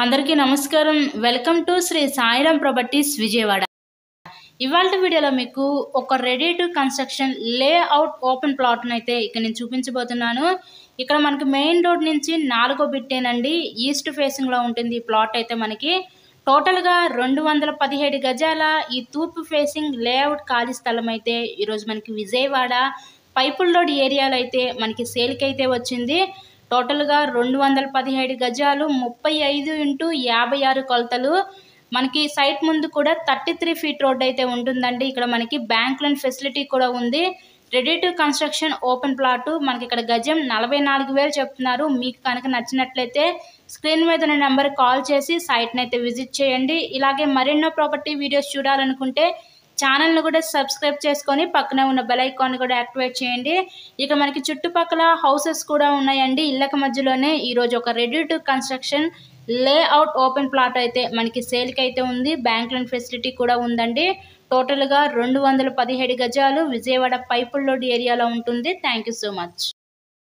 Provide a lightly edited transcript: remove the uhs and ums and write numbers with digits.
అందరికీ నమస్కారం. Welcome to Shri Sairam properties Vijayawada. ఇవాల్టి వీడియోలో మీకు ఒక ready to construction layout open ప్లాట్ను అయితే ఇక్కడ నేను చూపించబోతున్నాను. ఇక్కడ మనకి మెయిన్ రోడ్ నుంచి 4వ బిట్టేనండి. ఈస్ట్ ఫేసింగ్లో ఉంటుంది ఈ ప్లాట్ అయితే మనకి. టోటల్గా 217 గజాల ఈ తూర్పు ఫేసింగ్ లేఅవుట్ ఖాళీ స్థలం అయితే ఈరోజు మనకి విజయవాడ పైపుల్ రోడ్ ఏరియాలో అయితే మనకి సేల్కి అయితే వచ్చింది. టోటల్గా 217 గజాలు 35x56 కొలతలు. మనకి సైట్ ముందు కూడా 33 ఫీట్ రోడ్ అయితే ఉంటుందండి. ఇక్కడ మనకి బ్యాంక్ లోన్ ఫెసిలిటీ కూడా ఉంది. Ready to construction open plot. మనకి ఇక్కడ గజం 44,000 చెప్తున్నారు. మీకు కనుక నచ్చినట్లయితే స్క్రీన్ మీద ఉన్న నెంబర్ కాల్ చేసి సైట్ని అయితే విజిట్ చేయండి. ఇలాగే మరెన్నో ప్రాపర్టీ వీడియోస్ చూడాలనుకుంటే ఛానల్ను కూడా సబ్స్క్రైబ్ చేసుకొని పక్కనే ఉన్న బెల్ ఐకాన్ కూడా యాక్టివేట్ చేయండి. ఇక మనకి చుట్టుపక్కల హౌసెస్ కూడా ఉన్నాయండి. ఇళ్ళకి మధ్యలోనే ఈరోజు ఒక ready to construction layout open plot అయితే మనకి సేల్కి అయితే ఉంది. బ్యాంక్ లోన్ ఫెసిలిటీ కూడా ఉందండి. టోటల్గా 217 గజాలు విజయవాడ పైపుల్ రోడ్ ఏరియాలో ఉంటుంది. Thank you so much.